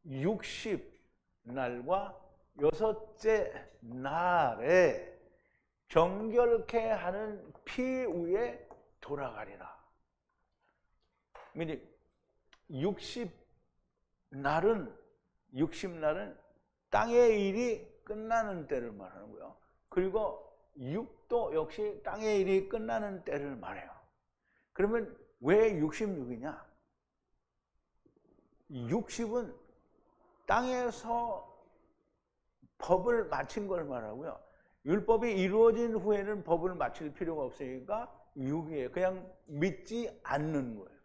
60날과 여섯째 날에 정결케 하는 피 위에 돌아가리라. 60날은 땅의 일이 끝나는 때를 말하는 거예요. 그리고 6도 역시 땅의 일이 끝나는 때를 말해요. 그러면 왜 66이냐? 60은 땅에서 법을 마친 걸 말하고요. 율법이 이루어진 후에는 법을 마칠 필요가 없으니까 6이에요. 그냥 믿지 않는 거예요.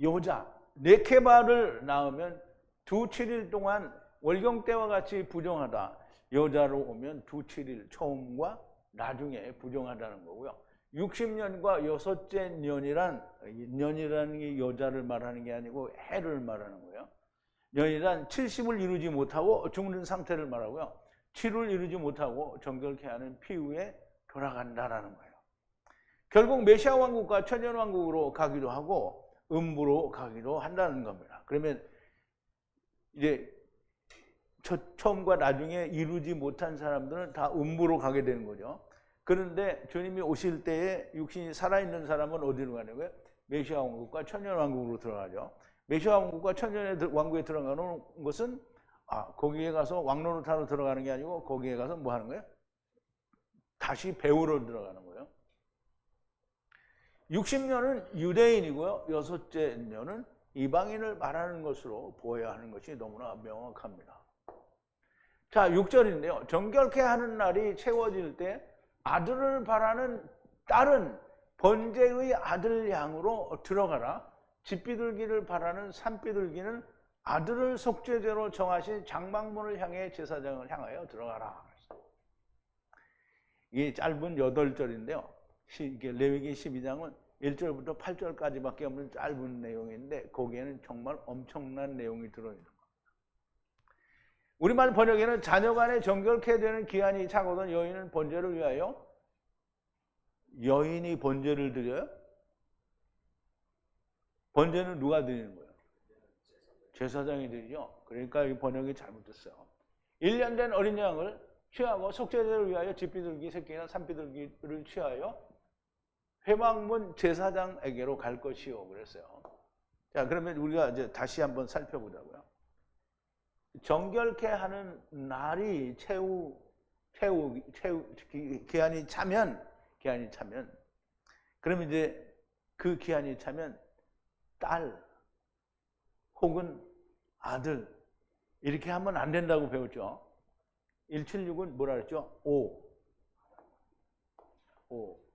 여자, 네케바를 낳으면 두 7일 동안 월경 때와 같이 부정하다. 여자로 오면 두 7일 처음과 나중에 부정하다는 거고요. 60년과 여섯째 년이라는 게 여자를 말하는 게 아니고 해를 말하는 거예요. 년이란 70을 이루지 못하고 죽는 상태를 말하고요. 7을 이루지 못하고 정결케 하는 피 위에 돌아간다라는 거예요. 결국 메시아 왕국과 천년 왕국으로 가기도 하고 음부로 가기도 한다는 겁니다. 그러면 이제 처음과 나중에 이루지 못한 사람들은 다 음부로 가게 되는 거죠. 그런데 주님이 오실 때에 육신이 살아있는 사람은 어디로 가는 거예요? 메시아 왕국과 천년 왕국으로 들어가죠. 메시아 왕국과 천년 왕국에 들어가는 것은 거기에 가서 왕노릇하러 들어가는 게 아니고 거기에 가서 뭐 하는 거예요? 다시 배우러 들어가는 거예요. 60년은 유대인이고요. 여섯째 년은 이방인을 말하는 것으로 보아야 하는 것이 너무나 명확합니다. 자, 6절인데요. 정결케 하는 날이 채워질 때 아들을 바라는 딸은 번제의 아들 양으로 들어가라. 집비둘기를 바라는 산비둘기는 아들을 속죄제로 정하신 장막문을 향해 제사장을 향하여 들어가라. 이게 짧은 8절인데요. 레위기 12장은 1절부터 8절까지밖에 없는 짧은 내용인데 거기에는 정말 엄청난 내용이 들어있는 겁니다. 우리말 번역에는 자녀간에 정결케 되는 기한이 차거든 여인은 번제를 위하여 여인이 번제를 드려요? 번제는 누가 드리는 거예요? 제사장이 드리죠. 그러니까 이 번역이 잘못됐어요. 1년 된 어린 양을 취하고 속죄제를 위하여 집비둘기 새끼나 산비둘기를 취하여 회막문 제사장에게로 갈 것이요 그랬어요. 자, 그러면 우리가 이제 다시 한번 살펴보자고요. 정결케 하는 날이 기한이 차면 그러면 이제 그 기한이 차면 딸 혹은 아들 이렇게 하면 안 된다고 배웠죠. 176은 뭐라 그랬죠? 5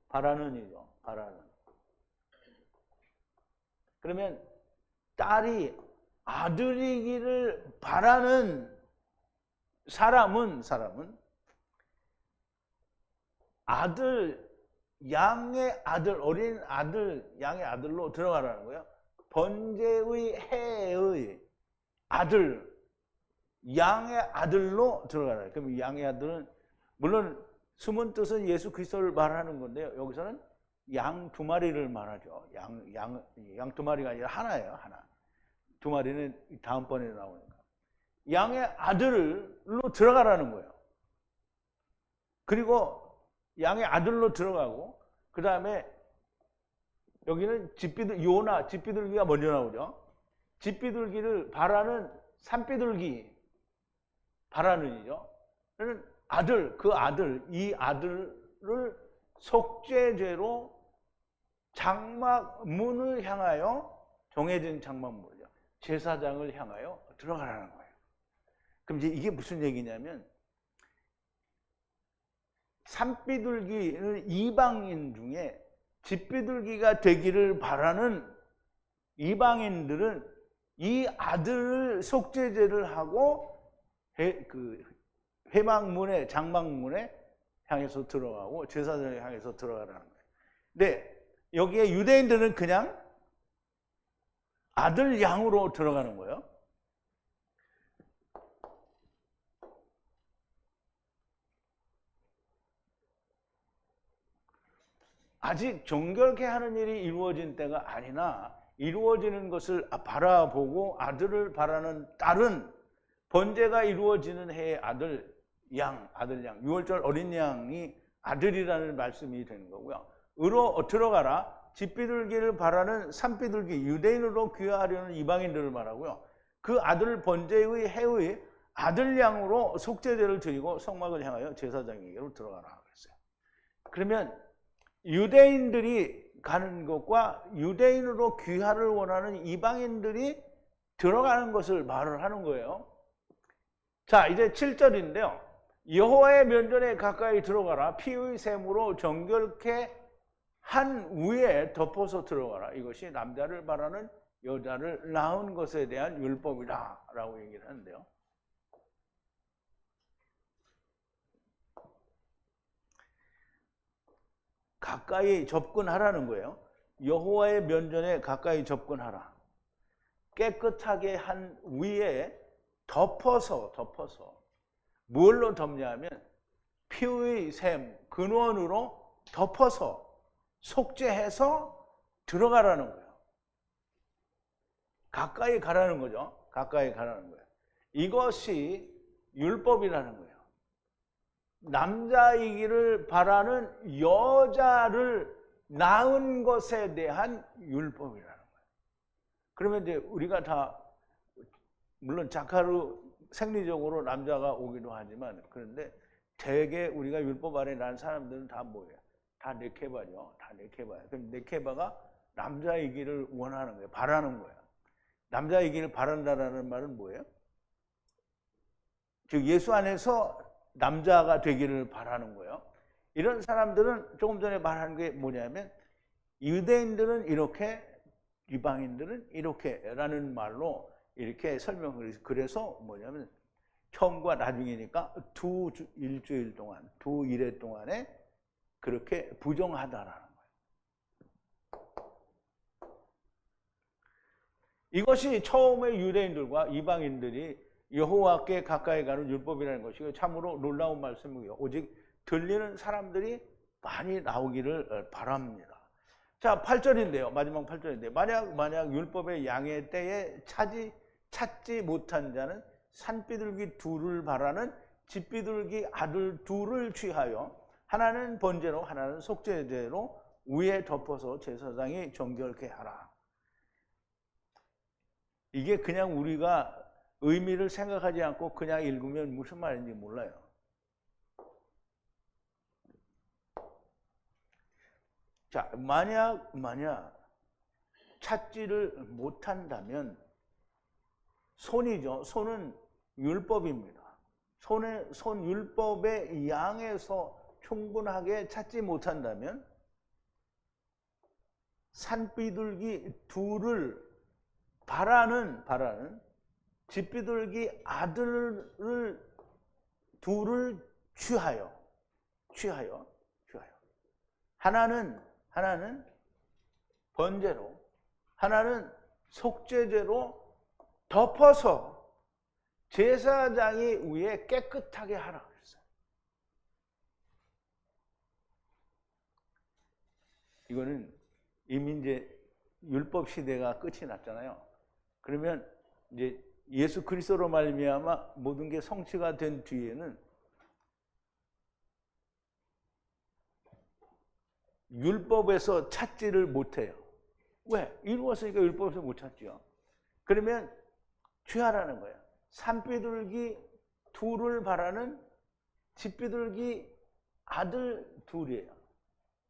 바라는이죠. 바라는. 그러면 딸이 아들이기를 바라는 사람은 아들, 양의 아들, 어린 아들, 양의 아들로 들어가라는 거예요. 번제의 해의 아들, 양의 아들로 들어가라. 그럼 양의 아들은 물론 숨은 뜻은 예수 그리스도를 말하는 건데요. 여기서는 양 2마리를 말하죠. 양 2마리가 아니라 하나예요. 하나. 2마리는 다음번에 나오니까. 양의 아들로 들어가라는 거예요. 그리고 양의 아들로 들어가고 그 다음에 여기는 집비둘기가 먼저 나오죠. 집비둘기를 바라는 산비둘기 바라는이죠. 아들, 이 아들을 속죄제로 장막문을 향하여 정해진 장막문이죠. 제사장을 향하여 들어가라는 거예요. 그럼 이제 이게 무슨 얘기냐면 산비둘기는 이방인 중에 집비둘기가 되기를 바라는 이방인들은 이 아들을 속죄제를 하고 회막문에 장막문에 향해서 들어가고 제사장을 향해서 들어가라는 거예요. 근데 여기에 유대인들은 그냥 아들 양으로 들어가는 거예요. 아직 정결케 하는 일이 이루어진 때가 아니나 이루어지는 것을 바라보고 아들을 바라는 딸은 번제가 이루어지는 해의 아들 양, 6월절 어린 양이 아들이라는 말씀이 되는 거고요. 으로 들어가라. 집비둘기를 바라는 산비둘기, 유대인으로 귀화하려는 이방인들을 말하고요. 그 아들 번제의 해의 아들 양으로 속죄제를 드리고 성막을 향하여 제사장에게로 들어가라 그랬어요. 그러면 유대인들이 가는 것과 유대인으로 귀화를 원하는 이방인들이 들어가는 것을 말을 하는 거예요. 자, 이제 7절인데요. 여호와의 면전에 가까이 들어가라. 피의 셈으로 정결케 한 위에 덮어서 들어가라. 이것이 남자를 바라는 여자를 낳은 것에 대한 율법이다 라고 얘기를 하는데요. 가까이 접근하라는 거예요. 여호와의 면전에 가까이 접근하라. 깨끗하게 한 위에 덮어서 뭘로 덮냐면 피의 셈, 근원으로 덮어서 속죄해서 들어가라는 거예요. 가까이 가라는 거죠. 가까이 가라는 거예요. 이것이 율법이라는 거예요. 남자이기를 바라는 여자를 낳은 것에 대한 율법이라는 거예요. 그러면 이제 우리가 다 물론 자카로 생리적으로 남자가 오기도 하지만 그런데 대개 우리가 율법 아래 난 사람들은 다 뭐예요? 다 네케바죠. 다 네케바예요. 그럼 네케바가 남자이기를 원하는 거예요. 바라는 거예요. 남자이기를 바란다라는 말은 뭐예요? 즉 예수 안에서 남자가 되기를 바라는 거예요. 이런 사람들은 조금 전에 말한 게 뭐냐면 유대인들은 이렇게 이방인들은 이렇게라는 말로 이렇게 설명을 해서 그래서 뭐냐면 처음과 나중이니까 두 일주일 동안 두 일회 동안에 그렇게 부정하다라는 거예요. 이것이 처음에 유대인들과 이방인들이 여호와께 가까이 가는 율법이라는 것이고 참으로 놀라운 말씀이고요. 오직 들리는 사람들이 많이 나오기를 바랍니다. 자, 8절인데요. 마지막 8절인데 만약 율법의 양의 때에 찾지 못한 자는 산비둘기 둘을 바라는 집비둘기 아들 둘을 취하여 하나는 번제로 하나는 속죄제로 위에 덮어서 제사장이 정결케 하라. 이게 그냥 우리가 의미를 생각하지 않고 그냥 읽으면 무슨 말인지 몰라요. 자, 만약 찾지를 못한다면 손이죠. 손은 율법입니다. 손 율법의 양에서 충분하게 찾지 못한다면 산비둘기 둘을 바라는 집비둘기 아들을 둘을 취하여 하나는 번제로 하나는 속죄제로 덮어서 제사장이 위에 깨끗하게 하라 그랬어요. 이거는 이미 이제 율법 시대가 끝이 났잖아요. 그러면 이제 예수 그리스도로 말미암아 모든 게 성취가 된 뒤에는 율법에서 찾지를 못해요. 왜? 이루었으니까 율법에서 못 찾지요. 그러면 취하라는 거예요. 산비둘기 둘을 바라는 집비둘기 아들 둘이에요.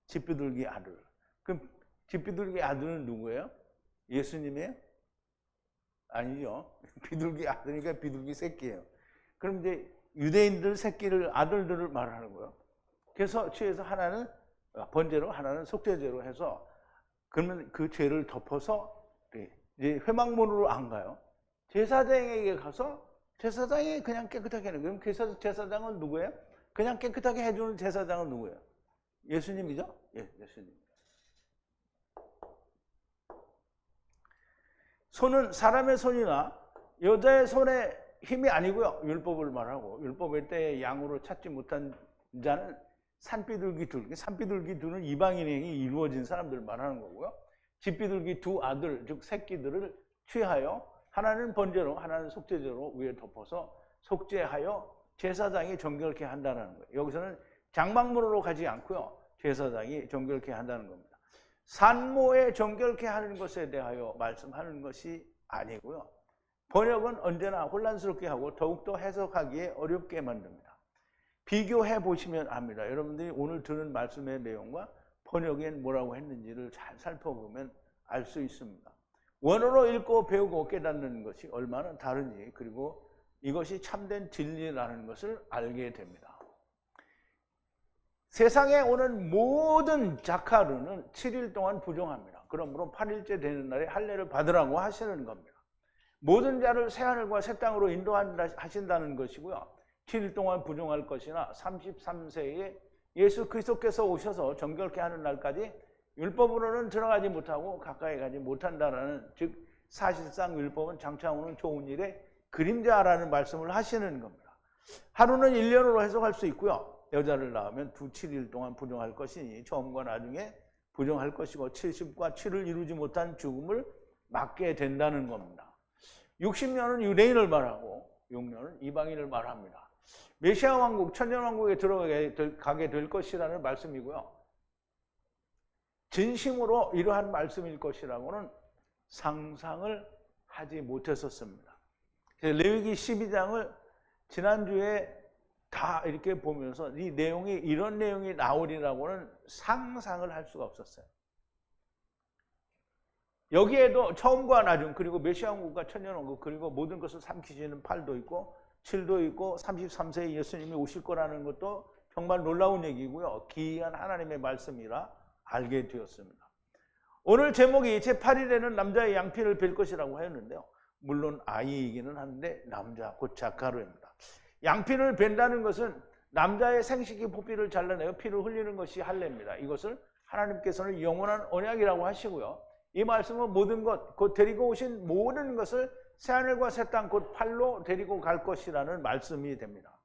집비둘기 아들. 그럼 집비둘기 아들은 누구예요? 예수님이에요? 아니죠. 비둘기 아들이니까 비둘기 새끼예요. 그럼 이제 유대인들 새끼를 아들들을 말하는 거예요. 그래서 취해서 하나는 번제로 하나는 속죄제로 해서 그러면 그 죄를 덮어서 이제 회막문으로 안 가요. 제사장에게 가서 제사장이 그냥 깨끗하게 하는 거예요. 그럼 제사장은 누구예요? 그냥 깨끗하게 해주는 제사장은 누구예요? 예수님이죠? 예, 예수님. 손은 사람의 손이나 여자의 손의 힘이 아니고요. 율법을 말하고 율법의 때에 양으로 찾지 못한 자는 산비둘기 둘. 산비둘기 둘은 이방인행이 이루어진 사람들 말하는 거고요. 집비둘기 두 아들, 즉 새끼들을 취하여 하나는 번제로, 하나는 속죄제로 위에 덮어서 속죄하여 제사장이 정결케 한다는 거예요. 여기서는 장막문으로 가지 않고요. 제사장이 정결케 한다는 겁니다. 산모에 정결케 하는 것에 대하여 말씀하는 것이 아니고요. 번역은 언제나 혼란스럽게 하고 더욱더 해석하기에 어렵게 만듭니다. 비교해 보시면 압니다. 여러분들이 오늘 들은 말씀의 내용과 번역엔 뭐라고 했는지를 잘 살펴보면 알 수 있습니다. 원어로 읽고 배우고 깨닫는 것이 얼마나 다른지, 그리고 이것이 참된 진리라는 것을 알게 됩니다. 세상에 오는 모든 자카르는 7일 동안 부정합니다. 그러므로 8일째 되는 날에 할례를 받으라고 하시는 겁니다. 모든 자를 새하늘과 새 땅으로 인도하신다는 것이고요. 7일 동안 부정할 것이나 33세에 예수 그리스도께서 오셔서 정결케 하는 날까지 율법으로는 들어가지 못하고 가까이 가지 못한다는, 즉 사실상 율법은 장차 오는 좋은 일의 그림자라는 말씀을 하시는 겁니다. 하루는 1년으로 해석할 수 있고요. 여자를 낳으면 7일 동안 부정할 것이니 처음과 나중에 부정할 것이고 70과 7을 이루지 못한 죽음을 맞게 된다는 겁니다. 60년은 유대인을 말하고 6년은 이방인을 말합니다. 메시아 왕국, 천년 왕국에 들어가게 될 것이라는 말씀이고요. 진심으로 이러한 말씀일 것이라고는 상상을 하지 못했었습니다. 레위기 12장을 지난주에 다 이렇게 보면서 이 내용이, 이런 내용이 나오리라고는 상상을 할 수가 없었어요. 여기에도 처음과 나중, 그리고 메시아 왕국과 천년 왕국, 그리고 모든 것을 삼키시는 8도 있고 7도 있고 33세에 예수님이 오실 거라는 것도 정말 놀라운 얘기고요. 기이한 하나님의 말씀이라 알게 되었습니다. 오늘 제목이 제8일에는 남자의 양피를 뵐 것이라고 했는데요. 물론 아이이기는 한데 남자, 곧 자카르입니다. 양피를 뵌다는 것은 남자의 생식기 포피를 잘라내어 피를 흘리는 것이 할례입니다. 이것을 하나님께서는 영원한 언약이라고 하시고요. 이 말씀은 모든 것, 곧 데리고 오신 모든 것을 새하늘과 새 땅, 곧 팔로 데리고 갈 것이라는 말씀이 됩니다.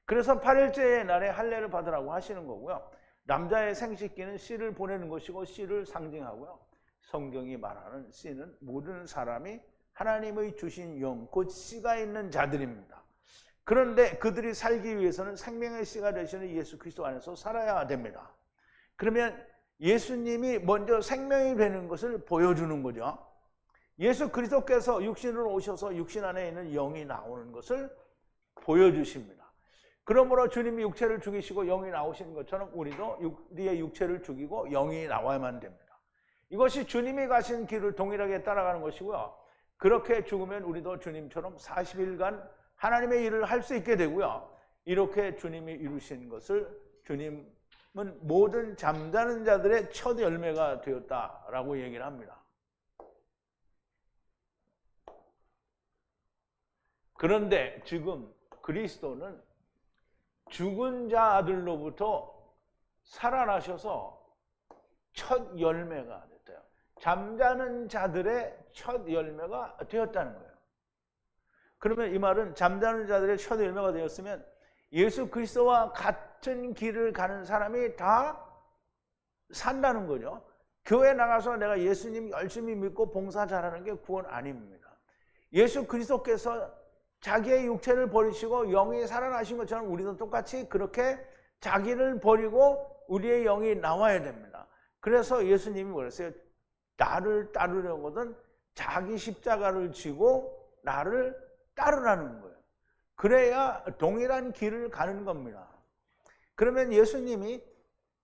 그래서 8일째의 날에 할례를 받으라고 하시는 거고요. 남자의 생식기는 씨를 보내는 것이고 씨를 상징하고요. 성경이 말하는 씨는 모든 사람이 하나님의 주신 영, 곧 씨가 있는 자들입니다. 그런데 그들이 살기 위해서는 생명의 씨가 되시는 예수 그리스도 안에서 살아야 됩니다. 그러면 예수님이 먼저 생명이 되는 것을 보여주는 거죠. 예수 그리스도께서 육신으로 오셔서 육신 안에 있는 영이 나오는 것을 보여주십니다. 그러므로 주님이 육체를 죽이시고 영이 나오시는 것처럼 우리도 우리의 육체를 죽이고 영이 나와야만 됩니다. 이것이 주님이 가신 길을 동일하게 따라가는 것이고요. 그렇게 죽으면 우리도 주님처럼 40일간 하나님의 일을 할 수 있게 되고요. 이렇게 주님이 이루신 것을 주님은 모든 잠자는 자들의 첫 열매가 되었다라고 얘기를 합니다. 그런데 지금 그리스도는 죽은 자들로부터 살아나셔서 첫 열매가 됐어요. 잠자는 자들의 첫 열매가 되었다는 거예요. 그러면 이 말은 잠자는 자들의 첫 열매가 되었으면 예수 그리스도와 같은 길을 가는 사람이 다 산다는 거죠. 교회 나가서 내가 예수님 열심히 믿고 봉사 잘하는 게 구원 아닙니다. 예수 그리스도께서 자기의 육체를 버리시고 영이 살아나신 것처럼 우리도 똑같이 그렇게 자기를 버리고 우리의 영이 나와야 됩니다. 그래서 예수님이 뭐랬어요? 나를 따르려거든 자기 십자가를 지고 나를 따르라는 거예요. 그래야 동일한 길을 가는 겁니다. 그러면 예수님이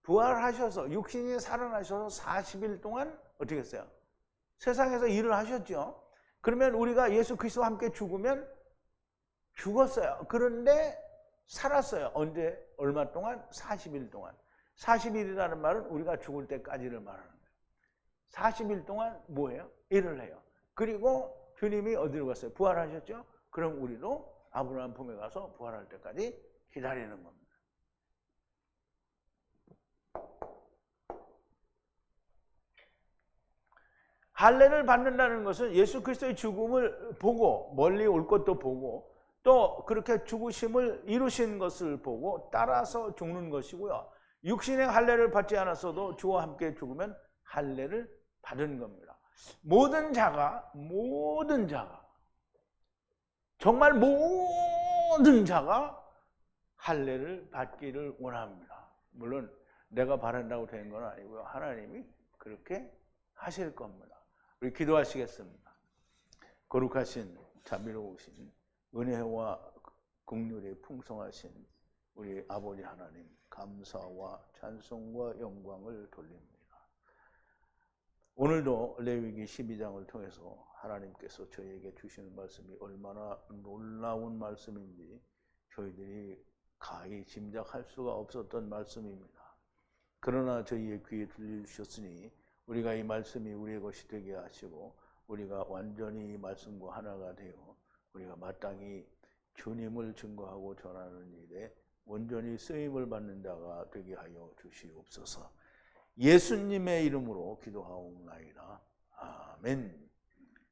부활하셔서 육신이 살아나셔서 40일 동안 어떻게 했어요? 세상에서 일을 하셨죠. 그러면 우리가 예수 그리스도와 함께 죽으면 죽었어요. 그런데 살았어요. 언제? 얼마 동안? 40일 동안. 40일이라는 말은 우리가 죽을 때까지를 말하는 거예요. 40일 동안 뭐예요? 일을 해요. 그리고 주님이 어디로 갔어요? 부활하셨죠? 그럼 우리도 아브라함 품에 가서 부활할 때까지 기다리는 겁니다. 할례를 받는다는 것은 예수 그리스도의 죽음을 보고 멀리 올 것도 보고 또 그렇게 죽으심을 이루신 것을 보고 따라서 죽는 것이고요. 육신의 할례를 받지 않았어도 주와 함께 죽으면 할례를 받은 겁니다. 모든 자가 정말 모든 자가 할례를 받기를 원합니다. 물론 내가 바란다고 되는 건 아니고요. 하나님이 그렇게 하실 겁니다. 우리 기도하시겠습니다. 거룩하신 자비로우신 은혜와 긍휼이 풍성하신 우리 아버지 하나님, 감사와 찬송과 영광을 돌립니다. 오늘도 레위기 12장을 통해서 하나님께서 저희에게 주시는 말씀이 얼마나 놀라운 말씀인지 저희들이 가히 짐작할 수가 없었던 말씀입니다. 그러나 저희의 귀에 들려주셨으니 우리가 이 말씀이 우리의 것이 되게 하시고 우리가 완전히 이 말씀과 하나가 되어 우리가 마땅히 주님을 증거하고 전하는 일에 온전히 쓰임을 받는 자가 되게 하여 주시옵소서. 예수님의 이름으로 기도하옵나이다. 아멘.